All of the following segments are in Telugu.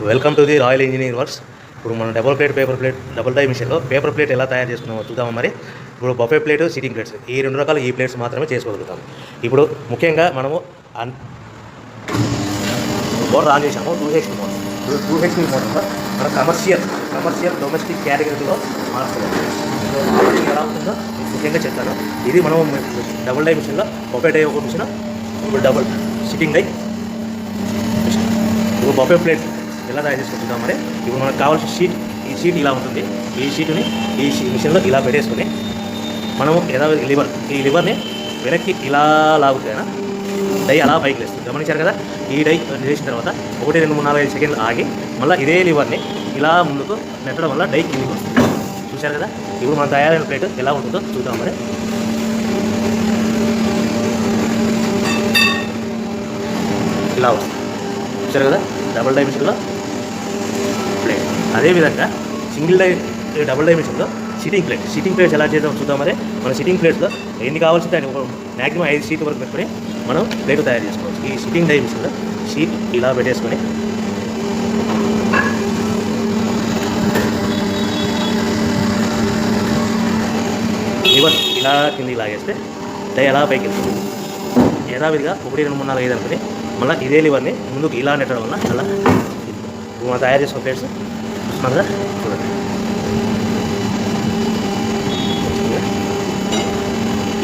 Welcome to the royal engineering works. ఇప్పుడు మనం డబుల్ డై మిషన్లో పేపర్ ప్లేట్ ఎలా తయారు చేసుకున్నామో చూద్దాము. మరి ఇప్పుడు బఫే ప్లేట్, సిట్టింగ్ ప్లేట్స్, ఈ రెండు రకాల ఈ ప్లేట్స్ మాత్రమే చేసుకోగలుగుతాము. ఇప్పుడు ముఖ్యంగా మనము మోటార్ ఆన్ చేసాము, 2HP మోటార్. 2HP మోటార్ మన కమర్షియల్ డొమెస్టిక్ కేటగిరీలో మార్చుకోవాలి. ఎలా ఉంటుందో ముఖ్యంగా చెప్తాను. ఇది మనం డబుల్ డై మిషన్లో బఫే డై ఒక మిషన్, ఇప్పుడు డబుల్ సిట్టింగ్ డై మిషన్. ఇప్పుడు బఫే ప్లేట్ ఎలా తయారు చేసుకుంటున్నాం. మరి ఇప్పుడు మనకు కావాల్సిన షీట్, ఈ షీట్ ఇలా ఉంటుంది. ఈ షీట్ని ఈ మిషన్లో ఇలా పెట్టేసుకుని మనము ఈ లివర్ని వెనక్కి ఇలా లాగుతేనా డై అలా పైకి లేస్తుంది. గమనించారు కదా. ఈ డై చేసిన తర్వాత 1, 2, 3, 4, 5 సెకండ్లు ఆగి మళ్ళీ ఇదే లివర్ని ఇలా ముందుకు నెట్టడం వల్ల డై కిందికి వస్తుంది. చూశారు కదా. ఇప్పుడు మనం తయారైన ప్లేట్ ఎలా ఉంటుందో చూద్దాం. మరి ఇలా వస్తుంది. చూశారు కదా. డబుల్ డై మిషన్లో ప్లేట్. అదేవిధంగా డబుల్ డై మిషన్లో సిట్టింగ్ ప్లేట్స్ ఎలా చేద్దాం చూద్దాం. మరి మన సిట్టింగ్ ప్లేట్స్లో ఎన్ని కావాల్సింటే అని మ్యాక్సిమం 5 షీట్ వరకు పెట్టుకొని మనం ప్లేట్ తయారు చేసుకోవచ్చు. ఈ సిట్టింగ్ డై మిషన్లో షీట్ ఇలా పెట్టేసుకొని లివర్ ఇలా కిందికి లాగేస్తే డై ఎలా పైకి వెళ్తుంది. యథావిధిగా 1, 2, 3, 4, 5 అనుకుని మళ్ళీ ఇదే లివర్ని ముందుకు ఇలా నెట్టడం వల్ల అలా మనం తయారు చేసుకున్న ప్లేట్స్ చూస్తున్నాం కదా. చూడండి.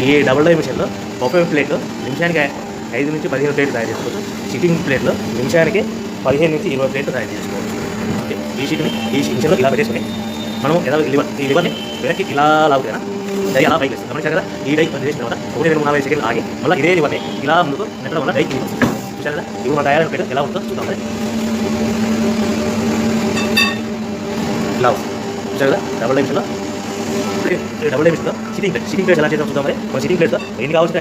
ఈ డబుల్ డై మిషన్లో బఫే ప్లేట్లో నిమిషానికి 5 నుంచి 15 ప్లేట్లు తయారు చేసుకోవచ్చు. సిట్టింగ్ ప్లేట్లో నిమిషానికి 15 నుంచి 20 ప్లేట్లు తయారు చేసుకోవచ్చు. ఓకే. ఈ మిషన్లో ఇలా పెట్టేసుకుని మనం ఈ లివర్ని వెనక్కి ఇలా లాగుతేనా డై అలా పైకి వేస్తుంది. గమనించారు కదా. ఈ డై చేసిన తర్వాత 1, 2, 3, 4, 5 సెకండ్లు ఆగి మళ్ళీ ఇదే లివర్ని ఇలా ముందుకు నెట్టడం వల్ల డై కిందికి వస్తుంది. చూశారు కదా. ఇప్పుడు మన తయారైన ప్లేట్ ఎలా ఉంటుందో చూద్దాం. ఇలా వస్తుంది. చూశారు కదా. డబుల్ డై మిషన్లో సిట్టింగ్ ప్లేట్స్ ఎలా చేద్దాం చూద్దాం. మరి మన సిట్టింగ్ ప్లేట్స్లో ఎన్ని కావాల్సింటే